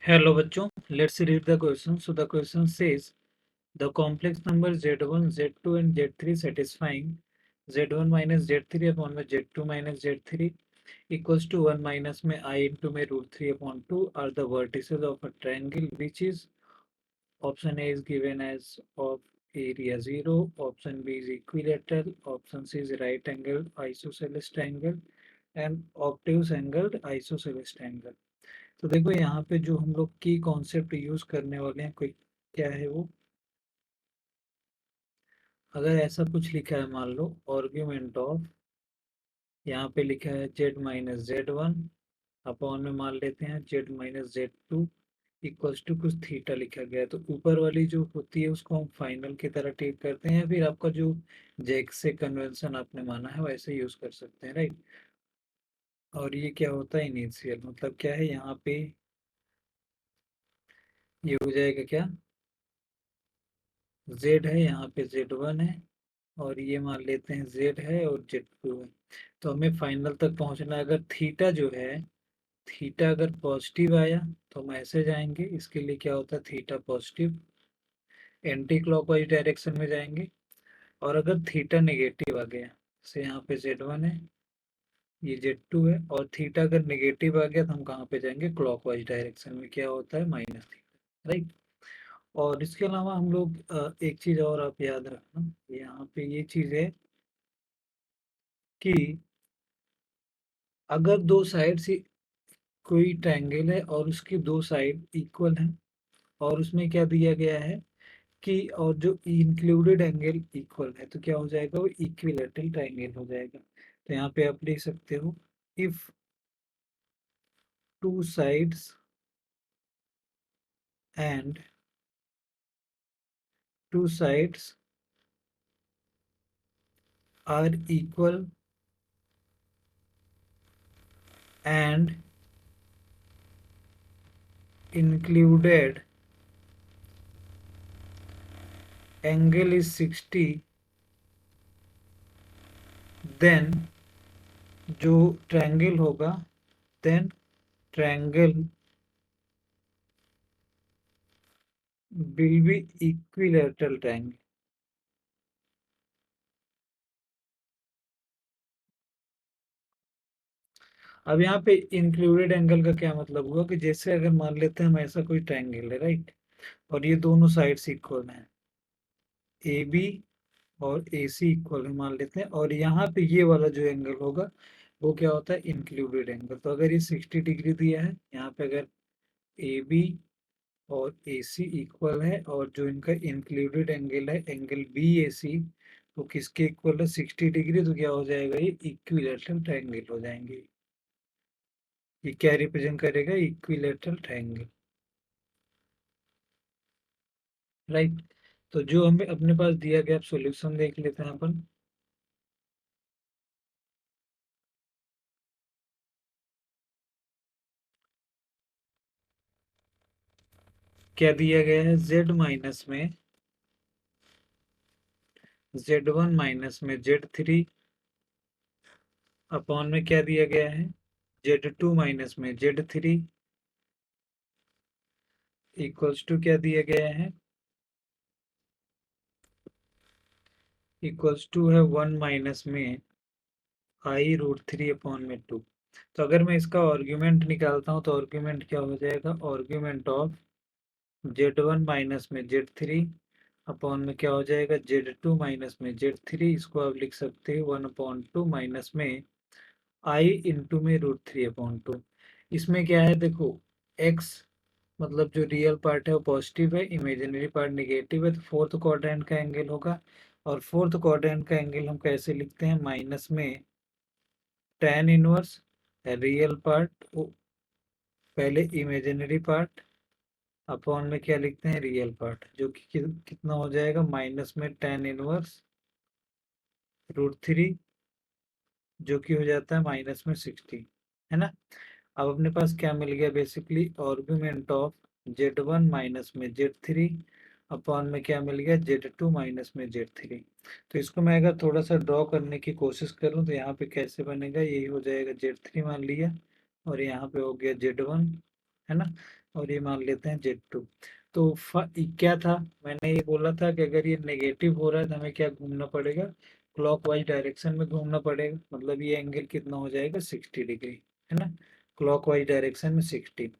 Hello बच्चों, let's read the question. So the question says the complex number z1, z2 and z3 satisfying z1 minus z3 upon में z2 minus z3 equals to 1 minus में I into में root 3 upon 2 are the vertices of a triangle which is option A is given as of area 0, option B is equilateral, option C is right angled isosceles triangle and obtuse angled isosceles triangle. तो देखो यहाँ पे जो हम लोग की concept use करने वाले हैं कोई क्या है वो, अगर ऐसा कुछ लिखा है मान लो आर्ग्यूमेंट ऑफ, यहाँ पे लिखा है Z minus Z one upon में मान लेते हैं Z minus Z two equals to कुछ थीटा लिखा गया है, तो ऊपर वाली जो होती है उसको हम फाइनल की तरह ट्रीट करते हैं, फिर आपका जो जेक से कन्वेंशन आपने माना है वैसे यूज कर सकते हैं, राइट। और ये क्या होता है इनिशियल, मतलब क्या है यहाँ पे ये हो जाएगा क्या, जेड है यहाँ पे जेड वन है और ये मान लेते हैं z है और z2 है। तो हमें फाइनल तक पहुंचना है। अगर थीटा जो है, थीटा अगर पॉजिटिव आया तो हम ऐसे जाएंगे, इसके लिए क्या होता है theta positive anti clockwise direction में जाएंगे। और अगर थीटा नेगेटिव आ गया, जैसे यहाँ पे z1 है ये z2 है और थीटा अगर नेगेटिव आ गया तो हम कहाँ पे जाएंगे क्लॉकवाइज डायरेक्शन में, क्या होता है माइनस थीटा, राइट। और इसके अलावा हम लोग एक चीज और आप याद रखना, यहाँ पे ये चीज है कि अगर दो साइड से कोई ट्रायंगल है और उसकी दो साइड इक्वल हैं और उसमें क्या दिया गया है कि और जो इंक्लूडेड एंगल इक्वल है तो क्या हो जाएगा वो इक्विलैटरल ट्रायंगल हो जाएगा। तो यहाँ पे आप लिख सकते हो if two sides and two sides are equal and included angle is 60, then जो ट्रायंगल होगा then triangle will be equilateral triangle। अब यहाँ पे इंक्लूडेड एंगल का क्या मतलब हुआ कि जैसे अगर मान लेते हैं हम ऐसा कोई ट्रायंगल है, राइट, और ये दोनों साइड्स इक्वल हैं, ए बी और ए सी इक्वल है मान लेते हैं, और यहाँ पे ये वाला जो एंगल होगा वो क्या होता है इंक्लूडेड एंगल। तो अगर ये 60 डिग्री दिया है, यहाँ पे अगर ए बी और ए सी इक्वल है और जो इनका इंक्लूडेड एंगल है एंगल बी ए सी, तो किसके इक्वल है 60 डिग्री, तो क्या हो जाएगा ये इक्विलैटरल ट्रायंगल हो जाएंगे। ये क्या रिप्रेजेंट करेगा इक्विलैटरल ट्रायंगल, राइट। तो जो हमें अपने पास दिया गया सॉल्यूशन देख लेते हैं अपन। क्या दिया गया है z माइनस में z1 माइनस में z3 अपॉन में क्या दिया गया है z2 माइनस में z3 इक्वल्स टू क्या दिया गया है इक्वल्स टू है 1 माइनस में आई रूट 3 अपॉन में 2। तो अगर मैं इसका आर्ग्यूमेंट निकालता हूँ तो आर्ग्यूमेंट क्या हो जाएगा आर्ग्यूमेंट ऑफ z1 माइनस में z3 अपॉन में क्या हो जाएगा z2 माइनस में z3, इसको आप लिख सकते हैं 1/2 माइनस में आई इंटू में रूट 3 अपॉन 2। इसमें क्या है देखो x मतलब जो रियल पार्ट है वो पॉजिटिव है, इमेजिनरी पार्ट नेगेटिव है, तो फोर्थ क्वाड्रेंट का एंगल होगा। और फोर्थ क्वाड्रेंट का एंगल हम कैसे लिखते हैं माइनस में tan इनवर्स रियल पार्ट पहले इमेजिनरी पार्ट अपॉन में क्या लिखते हैं रियल पार्ट, जो कि कितना हो जाएगा माइनस में tan इनवर्स रूट 3 जो कि हो जाता है माइनस में 60, है ना। अब अपने पास क्या मिल गया basically argument of z1 minus में z3 अपॉन में क्या मिल गया z2 माइनस में z3। तो इसको मैं अगर थोड़ा सा ड्रॉ करने की कोशिश करूं तो यहाँ पे कैसे बनेगा, यही हो जाएगा z3 मान लिया और यहाँ पे हो गया z1 है ना, और ये मान लेते हैं Z2। तो क्या था, मैंने ये बोला था कि अगर ये नेगेटिव हो रहा है तो हमें क्या घूमना पड़ेगा, क्लॉकवाइज डायरेक्शन में घूमना पड़ेगा, मतलब ये एंगल कितना हो जाएगा 60 डिग्री, है ना, क्लॉकवाइज डायरेक्शन में 60।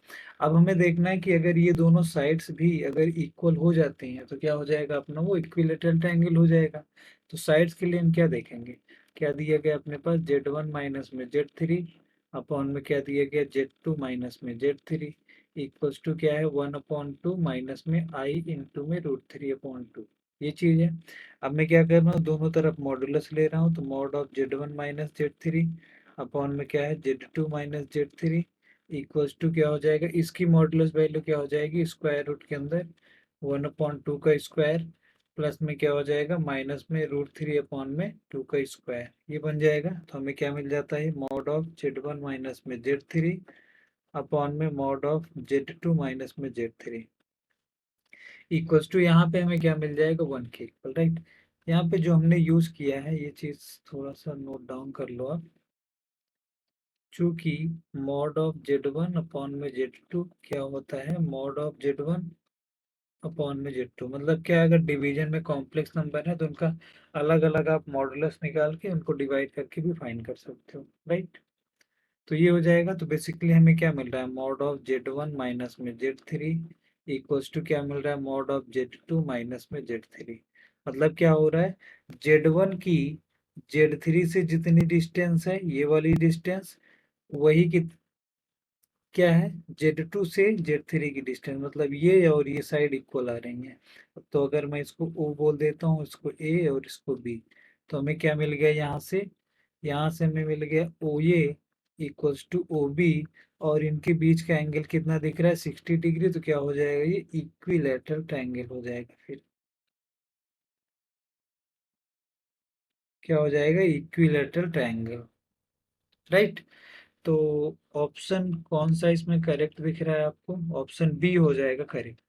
अब हमें देखना है कि अगर ये दोनों साइड्स भी अगर इक्वल हो जाती हैं तो क्या हो जाएगा अपना, वो इक्विलेटरल ट्रायंगल हो जाएगा। तो साइड्स के लिए हम क्या देखेंगे, क्या दिया गया अपने पास Z1 माइनस में Z3 अपॉन में क्या दिया गया Z2 माइनस में Z3 इक्वल्स टू क्या है 1/2 माइनस में I इंटू में √3/2। ये चीज है। अब मैं क्या कर रहा हूँ, दोनों तरफ मॉडुलस ले रहा हूँ, तो mod of Z1 minus Z3 upon में क्या है Z2 minus Z3 equals to क्या हो जाएगा, इसकी मॉडुलस वैल्यू क्या हो जाएगी, स्क्वायर रूट के अंदर 1/2 का स्क्वायर प्लस में क्या हो जाएगा माइनस में √3/2 का स्क्वायर, ये बन जाएगा। तो हमें क्या मिल जाता है, मॉड ऑफ Z1 माइनस में Z3 अपॉन में मॉड ऑफ Z2 माइनस में Z3 इक्वल्स टू, यहाँ पे हमें क्या मिल जाएगा 1 के इक्वल, राइट। यहाँ पे जो हमने यूज किया है ये चीज थोड़ा सा नोट डाउन कर लो आप, चूंकि मॉड ऑफ Z1 अपॉन में Z2 क्या होता है, मॉड ऑफ Z1 अपॉन में Z2, मतलब क्या है, अगर डिवीजन में कॉम्प्लेक्स नंबर है तो उनका अलग अलग आप मॉडुलस निकाल के उनको डिवाइड करके भी फाइंड कर सकते हो, राइट। तो ये हो जाएगा, तो बेसिकली हमें क्या मिल रहा है, मॉड ऑफ Z1 माइनस में Z3 इक्वल्स टू क्या मिल रहा है, मॉड ऑफ Z2 माइनस में Z3। मतलब क्या हो रहा है, Z1 की Z3 से जितनी डिस्टेंस है ये वाली डिस्टेंस, वही की क्या है Z2 से Z3 की डिस्टेंस, मतलब ये और ये साइड इक्वल आ रही हैं। तो अगर मैं इसको O बोल देता हूँ, इसको A और इसको B, तो हमें क्या मिल गया यहाँ से हमें मिल गया OA इक्वल्स टू OB, और इनके बीच का एंगल कितना दिख रहा है 60 डिग्री, तो क्या हो जाएगा, ये इक्विलैटरल ट्रायंगल हो जाएगा। फिर क्या हो जाएगा, इक्विलैटरल ट्रायंगल, राइट। तो ऑप्शन कौन सा इसमें करेक्ट दिख रहा है आपको, ऑप्शन बी हो जाएगा correct.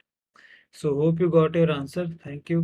So hope you got your answer. Thank you.